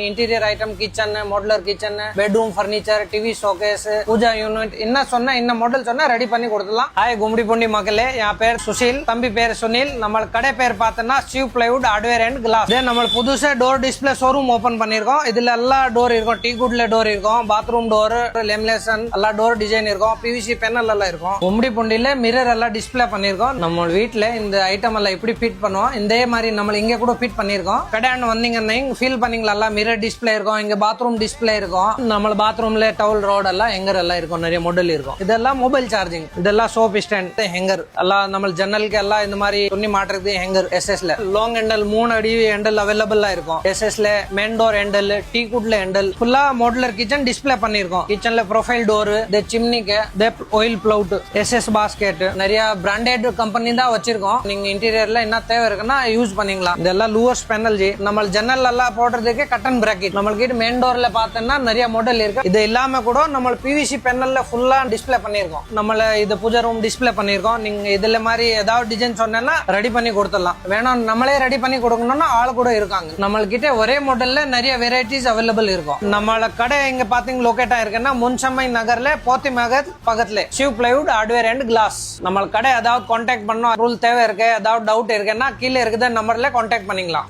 Interior item kitchen modular kitchen bedroom furniture TV showcase puja unit in சொன்ன இந்த model சொன்னா ready பண்ணி கொடுத்துடலாம். ஹாய் கும்மிடிப்பூண்டி மக்களே, என் பேர் சுஷில், தம்பி பேர் சுனில். நம்ம கடை பேர் பார்த்தோம்னா சிவ் பிளைவுட் ஹார்ட்வேர் அண்ட் கிளாஸ். நம்ம புதுசா டோர் டிஸ்பிளே ஷோரூம் ஓபன் பண்ணிருக்கோம். இதுல எல்லா டோர் இருக்கும், டீ குட்ல டோர் இருக்கும், பாத்ரூம் டோர், லேமினேஷன் எல்லா டோர் டிசைன் இருக்கும், பிவிசி பேனல் எல்லாம் இருக்கும். கும்மிடிப்பூண்டில மிரர் எல்லாம் டிஸ்பிளே பண்ணிருக்கோம். நம்ம வீட்டுல இந்த ஐட்டம் எல்லாம் எப்படி ஃபிட் பண்ணுவோம், இதே மாதிரி நம்ம இங்க கூட ஃபிட் பண்ணிருக்கோம். கடையாண்டு வந்தீங்கன்னா ஃபீல் பண்ணீங்களா, மிரர் டிஸ்பிளே இருக்கும், இங்க பாத்ரூம் டிஸ்பிளே இருக்கும். நம்ம பாத்ரூம்ல டவல் ரோட் எல்லாம் ஹேங்கர் எல்லாம் இருக்கும், நிறைய மாடல் இருக்கும். இதெல்லாம் மொபைல் சார்ஜிங், இதெல்லாம் சோப் ஸ்டாண்ட் ஹேங்கர் எல்லாம் நம்ம ஜன்னலுக்கு எல்லாம் இந்த மாதிரி துணி மாட்டுறது ஹேங்கர். எஸ்எஸ்ல லாங் ஹேண்டல் 3 அடி ஹேண்டல் அவைலபிளா இருக்கும். எஸ்எஸ்ல மெயின் டோர் ஹேண்டல், டீ குட்ல ஹேண்டல், ஃபுல்லா மாடுலர் கிச்சன் டிஸ்பிளே பண்ணிருக்கோம். கிச்சன்ல ப்ரொஃபைல் டோர், சிம்னிக்கு ஆயில் பிளவுட், எஸ்எஸ் பாஸ்கெட், நிறைய பிராண்டட் கம்பெனி தான் வச்சிருக்கோம். நீங்க இன்டீரியர்ல என்ன தேவை இருக்குன்னா யூஸ் பண்ணிக்கலாம். இதெல்லாம் லூவர்ஸ் பேனல் ஜி. நம்ம ஜன்னல் எல்லாம் போடுறதுக்கு கட்டன் பிராக்கெட். நம்மளுக்கு மெயின் டோர்ல பார்த்தோம்னா நிறைய மாடல் இருக்கு. இது இல்லாம கூட நம்ம பிவிசி பேனல்ல ஃபுல்லா டிஸ்பிளே பண்ணிருக்கோம். நம்மள இது பூஜா ரூம் டிஸ்பிளே பண்ணிருக்கோம். நீங்க இதுல மாதிரி ஏதாவது டிசைன் சொன்னா ரெடி பண்ணி கொடுத்துடலாம். வேணும் நம்மளே ரெடி பண்ணி கொடுக்கணும்னா ஆள் கூட இருக்காங்க. நம்மள்கிட்ட ஒரே மாடல்ல நிறைய வெரைட்டிஸ் அவைலபிள் இருக்கும். நம்மள கடை எங்க பாத்தீங்க லொகேட் ஆயிருக்குன்னா முன்சம்மை நகர்ல போத்தி நகர் பக்கத்துல சிவ் பிளைவுட் ஹார்ட்வேர் அண்ட் கிளாஸ். நம்ம கடை ஏதாவது கான்டாக்ட் பண்ணோம், ரூல் தேவை இருக்கு, ஏதாவது டவுட் இருக்குன்னா கீழே இருக்குத நம்பர்ல கான்டாக்ட் பண்ணிக்கலாம்.